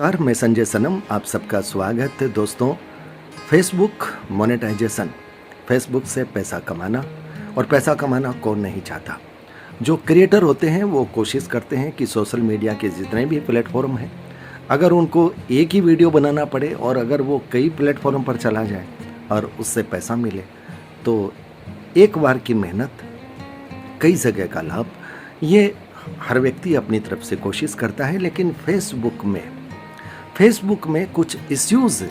नमस्कार, मैं संजय सनम, आप सबका स्वागत है दोस्तों। फेसबुक मोनेटाइजेशन, फेसबुक से पैसा कमाना, और पैसा कमाना कौन नहीं चाहता। जो क्रिएटर होते हैं वो कोशिश करते हैं कि सोशल मीडिया के जितने भी प्लेटफॉर्म हैं, अगर उनको एक ही वीडियो बनाना पड़े और अगर वो कई प्लेटफॉर्म पर चला जाए और उससे पैसा मिले, तो एक बार की मेहनत कई जगह का लाभ, ये हर व्यक्ति अपनी तरफ से कोशिश करता है। लेकिन फेसबुक में कुछ इश्यूज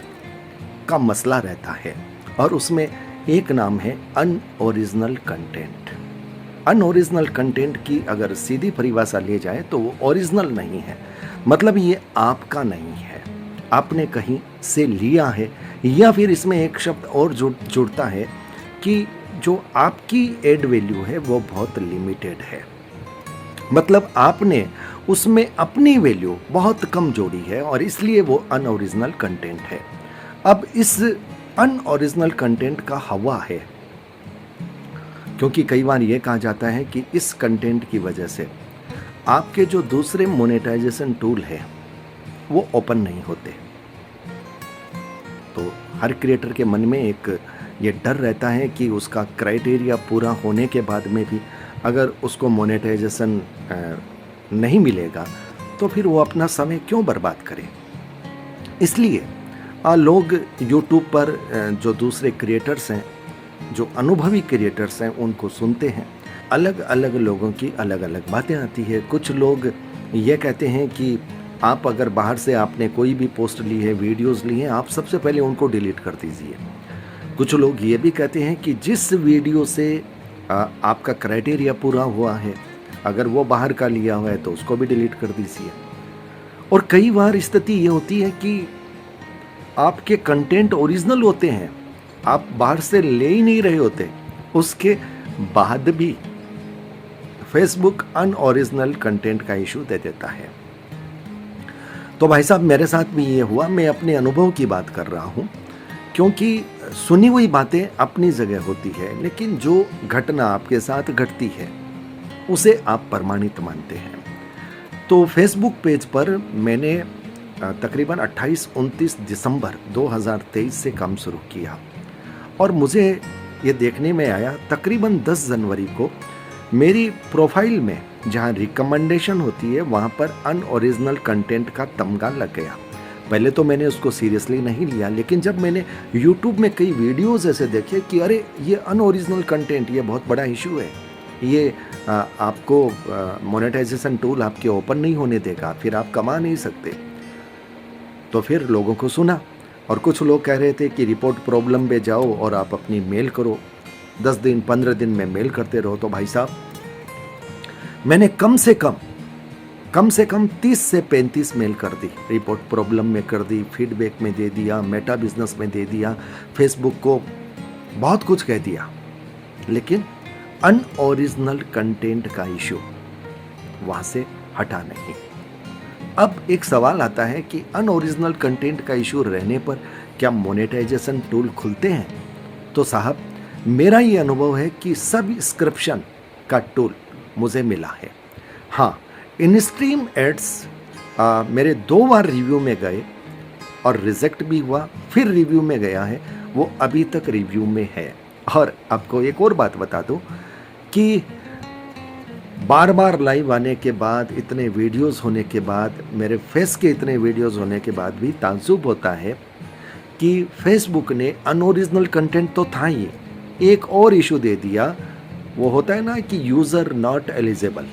का मसला रहता है और उसमें एक नाम है अनओरिजिनल कंटेंट। अनओरिजिनल कंटेंट की अगर सीधी परिभाषा ले जाए तो वो ओरिजिनल नहीं है, मतलब ये आपका नहीं है, आपने कहीं से लिया है, या फिर इसमें एक शब्द और जुड़ता है कि जो आपकी एड वैल्यू है वो बहुत लिमिटेड है, मतलब आपने उसमें अपनी वैल्यू बहुत कम जोड़ी है और इसलिए वो अनओरिजिनल कंटेंट है। अब इस अनओरिजिनल कंटेंट का हवा है, क्योंकि कई बार ये कहा जाता है कि इस कंटेंट की वजह से आपके जो दूसरे मोनेटाइजेशन टूल है वो ओपन नहीं होते। तो हर क्रिएटर के मन में एक ये डर रहता है कि उसका क्राइटेरिया पूरा होने के बाद में भी अगर उसको मोनेटाइजेशन नहीं मिलेगा तो फिर वो अपना समय क्यों बर्बाद करे। इसलिए लोग YouTube पर जो दूसरे क्रिएटर्स हैं, जो अनुभवी क्रिएटर्स हैं, उनको सुनते हैं। अलग अलग लोगों की अलग अलग बातें आती है। कुछ लोग ये कहते हैं कि आप अगर बाहर से आपने कोई भी पोस्ट ली है, वीडियोस ली हैं, आप सबसे पहले उनको डिलीट कर दीजिए। कुछ लोग ये भी कहते हैं कि जिस वीडियो से आपका क्राइटेरिया पूरा हुआ है, अगर वो बाहर का लिया हुआ है तो उसको भी डिलीट कर दीजिए। और कई बार स्थिति ये होती है कि आपके कंटेंट ओरिजिनल होते हैं, आप बाहर से ले ही नहीं रहे होते, उसके बाद भी फेसबुक अनओरिजिनल कंटेंट का इशू दे देता है। तो भाई साहब, मेरे साथ भी ये हुआ। मैं अपने अनुभव की बात कर रहा हूँ, क्योंकि सुनी हुई बातें अपनी जगह होती है, लेकिन जो घटना आपके साथ घटती है उसे आप प्रमाणित मानते हैं। तो फेसबुक पेज पर मैंने तकरीबन 28-29 दिसंबर 2023 से काम शुरू किया और मुझे ये देखने में आया तकरीबन 10 जनवरी को मेरी प्रोफाइल में जहाँ रिकमेंडेशन होती है वहाँ पर अनओरिजिनल कंटेंट का तमगा लग गया। पहले तो मैंने उसको सीरियसली नहीं लिया, लेकिन जब मैंने YouTube में कई वीडियोस ऐसे देखे कि अरे ये अनओरिजिनल कंटेंट, ये बहुत बड़ा इशू है, ये आपको मोनेटाइजेशन टूल आपके ओपन नहीं होने देगा, फिर आप कमा नहीं सकते। तो फिर लोगों को सुना और कुछ लोग कह रहे थे कि रिपोर्ट प्रॉब्लम पे जाओ और आप अपनी मेल करो, 10 दिन 15 दिन में मेल करते रहो। तो भाई साहब, मैंने कम से कम 30 से 35 मेल कर दी, रिपोर्ट प्रॉब्लम में कर दी, फीडबैक में दे दिया, मेटा बिजनेस में दे दिया, फेसबुक को बहुत कुछ कह दिया, लेकिन अनओरिजिनल कंटेंट का इशू वहां से हटा नहीं। अब एक सवाल आता है कि अनओरिजिनल कंटेंट का इशू रहने पर क्या मोनेटाइजेशन टूल खुलते हैं? तो साहब, मेरा ये अनुभव है कि सब्सक्रिप्शन का टूल मुझे मिला है। हाँ, इनस्ट्रीम एड्स मेरे 2 बार रिव्यू में गए और रिजेक्ट भी हुआ, फिर रिव्यू में गया है, वो अभी तक रिव्यू में है। और आपको एक और बात बता दूं कि बार बार लाइव आने के बाद, इतने वीडियोस होने के बाद, मेरे फेस के इतने वीडियोस होने के बाद भी ताज्जुब होता है कि फेसबुक ने अनओरिजिनल कंटेंट तो था ही, एक और इशू दे दिया। वो होता है ना कि यूजर नॉट एलिजिबल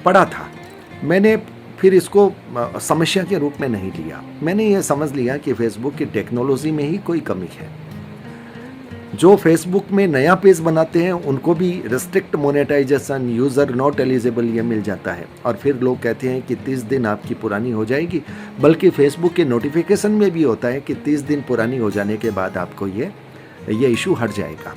पड़ा था। मैंने फिर इसको समस्या के रूप में नहीं लिया, मैंने ये समझ लिया कि फेसबुक की टेक्नोलॉजी में ही कोई कमी है। जो फेसबुक में नया पेज बनाते हैं उनको भी restrict monetization, user not eligible ये मिल जाता है, और फिर लोग कहते हैं कि 30 दिन आपकी पुरानी हो जाएगी। बल्कि फेसबुक के नोटिफिकेशन में भी होता है कि 30 दिन पुरानी हो जाने के बाद आपको ये इशू हट जाएगा।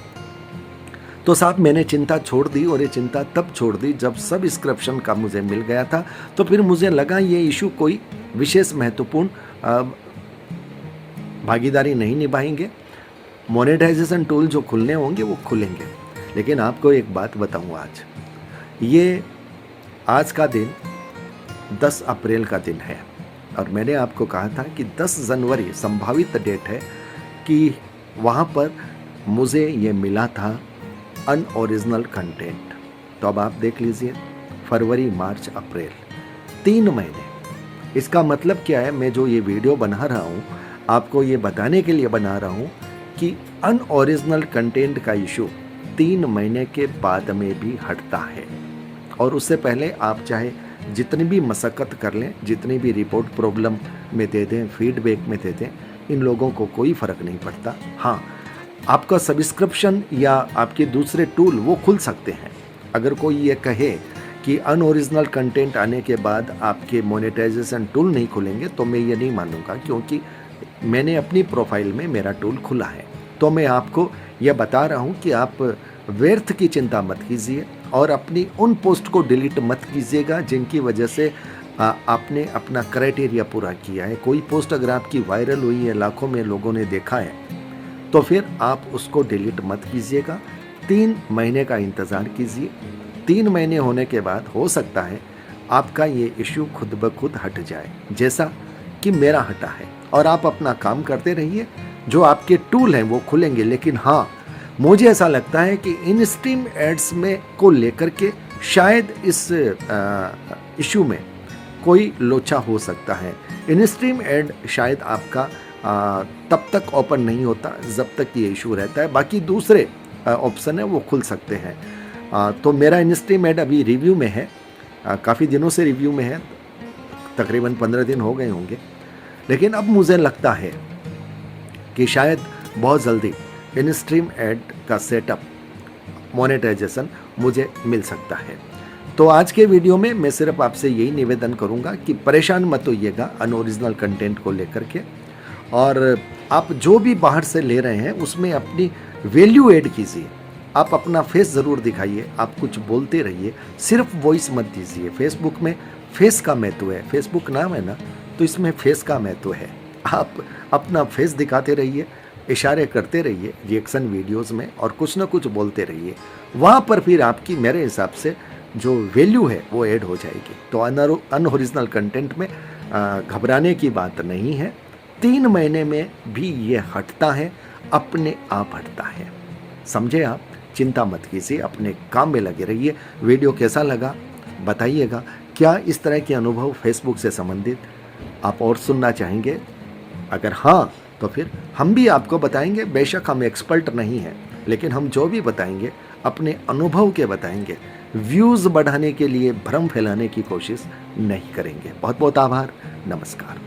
तो साहब, मैंने चिंता छोड़ दी, और ये चिंता तब छोड़ दी जब सब्सक्रिप्शन का मुझे मिल गया था। तो फिर मुझे लगा ये इशू कोई विशेष महत्वपूर्ण भागीदारी नहीं निभाएंगे, मोनेटाइजेशन टूल जो खुलने होंगे वो खुलेंगे। लेकिन आपको एक बात बताऊं, आज का दिन 10 अप्रैल का दिन है और मैंने आपको कहा था कि 10 जनवरी संभावित डेट है कि वहाँ पर मुझे ये मिला था अनओरिजिनल कंटेंट। तो अब आप देख लीजिए, फरवरी, मार्च, अप्रैल, 3 महीने। इसका मतलब क्या है, मैं जो ये वीडियो बना रहा हूँ आपको ये बताने के लिए बना रहा हूँ कि अनओरिजिनल कंटेंट का इशू 3 महीने के बाद में भी हटता है। और उससे पहले आप चाहे जितनी भी मशक्क़त कर लें, जितनी भी रिपोर्ट प्रॉब्लम में दे दें, फीडबैक में दे दें, इन लोगों को कोई फ़र्क नहीं पड़ता। हाँ, आपका सब्सक्रिप्शन या आपके दूसरे टूल वो खुल सकते हैं। अगर कोई ये कहे कि अनओरिजिनल कंटेंट आने के बाद आपके मोनेटाइजेशन टूल नहीं खुलेंगे तो मैं ये नहीं मानूंगा, क्योंकि मैंने अपनी प्रोफाइल में मेरा टूल खुला है। तो मैं आपको यह बता रहा हूँ कि आप व्यर्थ की चिंता मत कीजिए और अपनी उन पोस्ट को डिलीट मत कीजिएगा जिनकी वजह से आपने अपना क्राइटेरिया पूरा किया है। कोई पोस्ट अगर आपकी वायरल हुई है, लाखों में लोगों ने देखा है, तो फिर आप उसको डिलीट मत कीजिएगा। 3 महीने का इंतज़ार कीजिए। 3 महीने होने के बाद हो सकता है आपका ये इशू खुद ब खुद हट जाए, जैसा कि मेरा हटा है। और आप अपना काम करते रहिए, जो आपके टूल हैं वो खुलेंगे। लेकिन हाँ, मुझे ऐसा लगता है कि इन स्ट्रीम एड्स में को लेकर के शायद इस इशू में कोई लोचा हो सकता है। इन स्ट्रीम एड शायद आपका तब तक ओपन नहीं होता जब तक ये इशू रहता है। बाकी दूसरे ऑप्शन है वो खुल सकते हैं। तो मेरा इन स्ट्रीम एड अभी रिव्यू में है, काफ़ी दिनों से रिव्यू में है, तकरीबन 15 दिन हो गए होंगे। लेकिन अब मुझे लगता है कि शायद बहुत जल्दी इन स्ट्रीम एड का सेटअप, मोनेटाइजेशन मुझे मिल सकता है। तो आज के वीडियो में मैं सिर्फ आपसे यही निवेदन करूंगा कि परेशान मत होइएगा अनओरिजिनल कंटेंट को लेकर के, और आप जो भी बाहर से ले रहे हैं उसमें अपनी वैल्यू ऐड कीजिए। आप अपना फेस ज़रूर दिखाइए, आप कुछ बोलते रहिए, सिर्फ वॉइस मत दीजिए। फेसबुक में फेस का महत्व है, फेसबुक नाम है ना, तो इसमें फेस का महत्व है। आप अपना फेस दिखाते रहिए, इशारे करते रहिए रिएक्शन वीडियोस में, और कुछ ना कुछ बोलते रहिए। वहाँ पर फिर आपकी मेरे हिसाब से जो वैल्यू है वो ऐड हो जाएगी। तो अनओरिजिनल कंटेंट में घबराने की बात नहीं है। 3 महीने में भी ये हटता है, अपने आप हटता है। समझे आप? चिंता मत कीजिए, अपने काम में लगे रहिए। वीडियो कैसा लगा बताइएगा। क्या इस तरह के अनुभव फेसबुक से संबंधित आप और सुनना चाहेंगे? अगर हाँ, तो फिर हम भी आपको बताएंगे। बेशक हम एक्सपर्ट नहीं हैं, लेकिन हम जो भी बताएंगे अपने अनुभव के बताएंगे। व्यूज़ बढ़ाने के लिए भ्रम फैलाने की कोशिश नहीं करेंगे। बहुत बहुत आभार। नमस्कार।